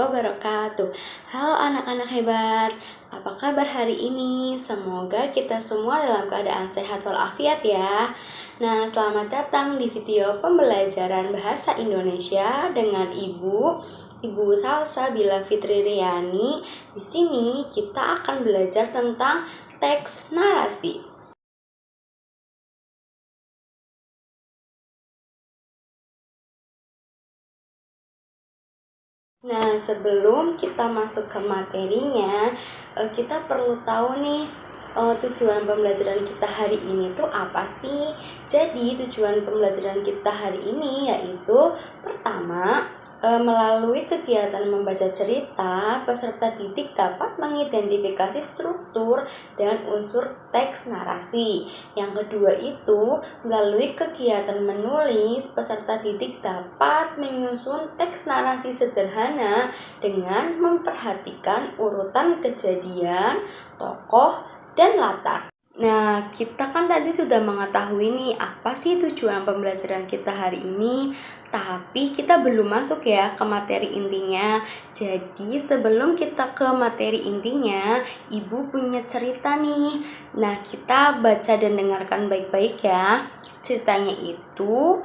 wabarakatuh. Halo anak-anak hebat, apa kabar hari ini? Semoga kita semua dalam keadaan sehat walafiat ya. Nah, selamat datang di video pembelajaran bahasa Indonesia dengan Ibu Salsabila Fitri Riani. Di sini kita akan belajar tentang teks narasi. Nah, sebelum kita masuk ke materinya, kita perlu tahu nih tujuan pembelajaran kita hari ini tuh apa sih? Jadi, tujuan pembelajaran kita hari ini yaitu pertama, melalui kegiatan membaca cerita, peserta didik dapat mengidentifikasi struktur dan unsur teks narasi. Yang kedua itu, melalui kegiatan menulis, peserta didik dapat menyusun teks narasi sederhana dengan memperhatikan urutan kejadian, tokoh, dan latar. Nah, kita kan tadi sudah mengetahui nih apa sih tujuan pembelajaran kita hari ini, tapi kita belum masuk ya ke materi intinya. Jadi sebelum kita ke materi intinya, Ibu punya cerita nih. Nah, kita baca dan dengarkan baik-baik ya. Ceritanya itu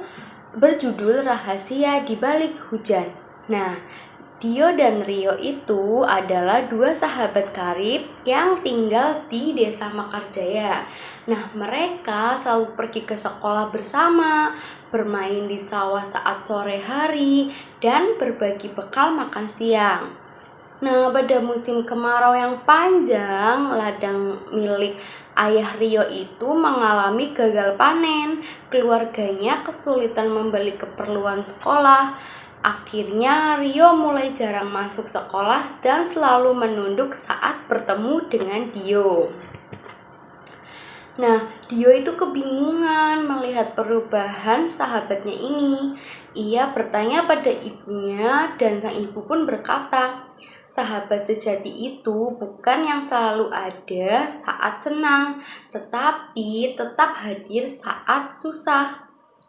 berjudul Rahasia di Balik Hujan. Nah, Dio dan Rio itu adalah dua sahabat karib yang tinggal di desa Mekarjaya. Nah, mereka selalu pergi ke sekolah bersama, bermain di sawah saat sore hari, dan berbagi bekal makan siang. Nah, pada musim kemarau yang panjang, ladang milik ayah Rio itu mengalami gagal panen. Keluarganya kesulitan membeli keperluan sekolah. Akhirnya Rio mulai jarang masuk sekolah dan selalu menunduk saat bertemu dengan Dio. Nah, Dio itu kebingungan melihat perubahan sahabatnya ini. Ia bertanya pada ibunya dan sang ibu pun berkata, sahabat sejati itu bukan yang selalu ada saat senang, tetapi tetap hadir saat susah.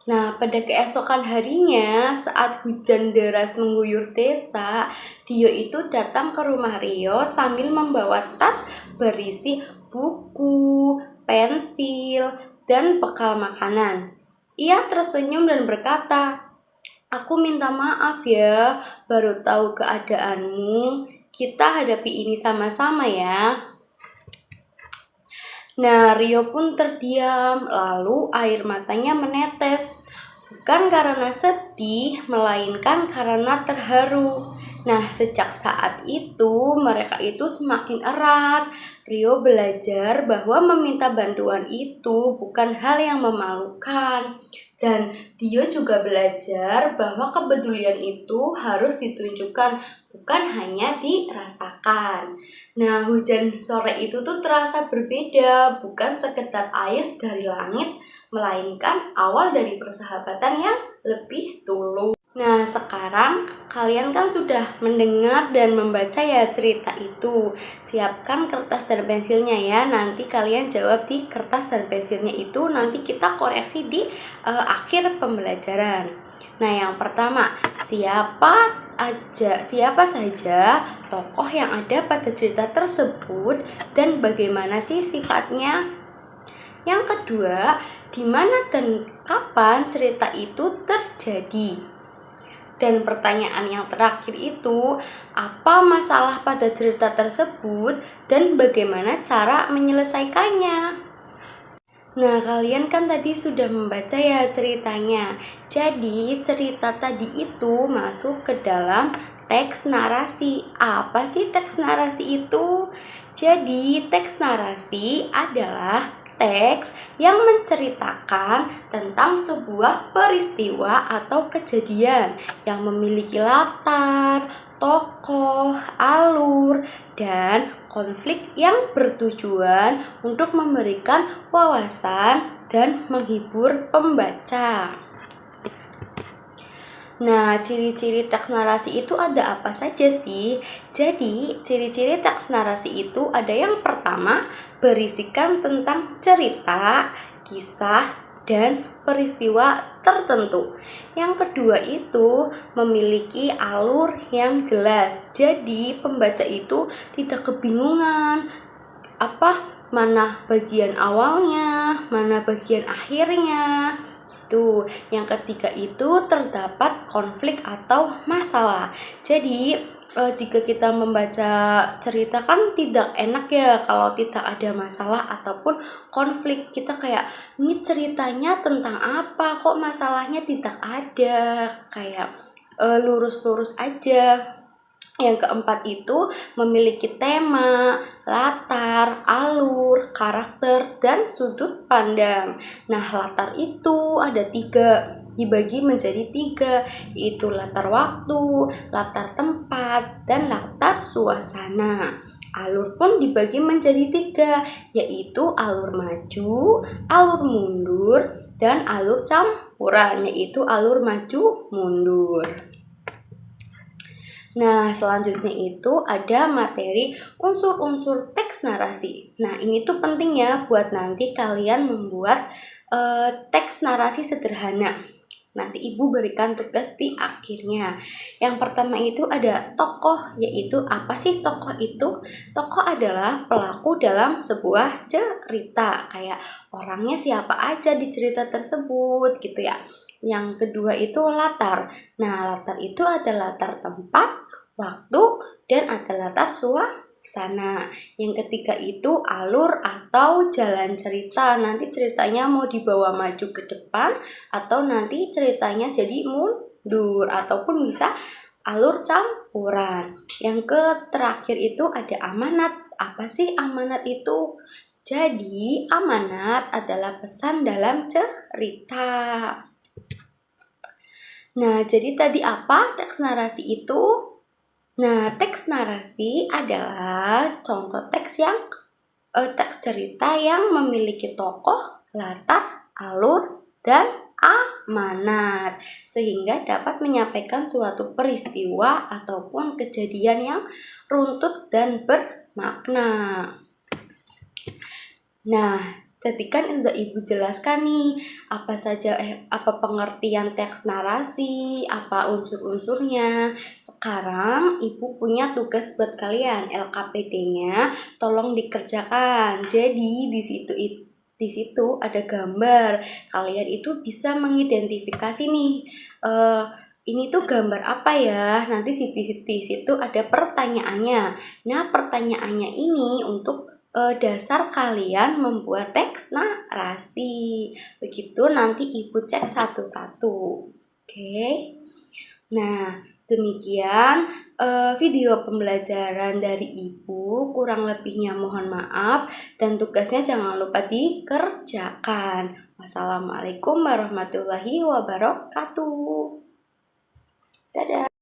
Nah, pada keesokan harinya saat hujan deras mengguyur desa, Dio itu datang ke rumah Rio sambil membawa tas berisi buku, pensil, dan bekal makanan. Ia tersenyum dan berkata, "Aku minta maaf ya, baru tahu keadaanmu. Kita hadapi ini sama-sama ya." Nah, Rio pun terdiam, lalu air matanya menetes. Bukan karena sedih, melainkan karena terharu. Nah, sejak saat itu, mereka itu semakin erat. Rio belajar bahwa meminta bantuan itu bukan hal yang memalukan. Dan dia juga belajar bahwa kepedulian itu harus ditunjukkan, bukan hanya dirasakan. Nah, hujan sore itu tuh terasa berbeda, bukan sekedar air dari langit, melainkan awal dari persahabatan yang lebih tulus. Nah, sekarang kalian kan sudah mendengar dan membaca ya cerita itu. Siapkan kertas dan pensilnya ya. Nanti kalian jawab di kertas dan pensilnya itu. Nanti kita koreksi di akhir pembelajaran. Nah, yang pertama, siapa saja tokoh yang ada pada cerita tersebut dan bagaimana sih sifatnya? Yang kedua, di mana dan kapan cerita itu terjadi? Dan pertanyaan yang terakhir itu, apa masalah pada cerita tersebut dan bagaimana cara menyelesaikannya? Nah, kalian kan tadi sudah membaca ya ceritanya. Jadi, cerita tadi itu masuk ke dalam teks narasi. Apa sih teks narasi itu? Jadi, teks narasi adalah teks yang menceritakan tentang sebuah peristiwa atau kejadian yang memiliki latar, tokoh, alur, dan konflik yang bertujuan untuk memberikan wawasan dan menghibur pembaca. Nah, ciri-ciri teks narasi itu ada apa saja sih? Jadi, ciri-ciri teks narasi itu ada yang pertama, berisikan tentang cerita, kisah, dan peristiwa tertentu. Yang kedua itu memiliki alur yang jelas. Jadi pembaca itu tidak kebingungan mana bagian awalnya, mana bagian akhirnya. Itu. Yang ketiga itu terdapat konflik atau masalah. Jadi jika kita membaca cerita kan tidak enak ya kalau tidak ada masalah ataupun konflik. Kita kayak, ini ceritanya tentang apa, kok masalahnya tidak ada, kayak lurus-lurus aja. Yang keempat itu memiliki tema, latar, alur, karakter, dan sudut pandang. Nah, latar itu ada 3, dibagi menjadi 3, yaitu latar waktu, latar tempat, dan latar suasana. Alur pun dibagi menjadi 3, yaitu alur maju, alur mundur, dan alur campuran, yaitu alur maju mundur. Nah, selanjutnya itu ada materi unsur-unsur teks narasi. Nah, ini tuh penting ya buat nanti kalian membuat teks narasi sederhana. Nanti Ibu berikan tugas di akhirnya. Yang pertama itu ada tokoh, yaitu apa sih tokoh itu? Tokoh adalah pelaku dalam sebuah cerita, kayak orangnya siapa aja di cerita tersebut gitu ya. Yang kedua itu latar. Nah, latar itu ada latar tempat, waktu, dan ada latar suasana. Yang ketiga itu alur atau jalan cerita. Nanti ceritanya mau dibawa maju ke depan atau nanti ceritanya jadi mundur ataupun bisa alur campuran. Yang terakhir itu ada amanat. Apa sih amanat itu? Jadi, amanat adalah pesan dalam cerita. Nah, jadi tadi apa teks narasi itu? Nah, teks narasi adalah contoh teks cerita yang memiliki tokoh, latar, alur, dan amanat, sehingga dapat menyampaikan suatu peristiwa ataupun kejadian yang runtut dan bermakna. Nah, tadi kan sudah Ibu jelaskan nih apa saja apa pengertian teks narasi, apa unsur-unsurnya. Sekarang Ibu punya tugas buat kalian, LKPD-nya tolong dikerjakan. Jadi di situ ada gambar. Kalian itu bisa mengidentifikasi nih ini tuh gambar apa ya? Nanti di situ ada pertanyaannya. Nah, pertanyaannya ini untuk dasar kalian membuat teks narasi. Begitu nanti Ibu cek satu-satu. Oke. Nah, demikian video pembelajaran dari Ibu. Kurang lebihnya mohon maaf dan tugasnya jangan lupa dikerjakan. Wassalamualaikum warahmatullahi wabarakatuh. Dadah.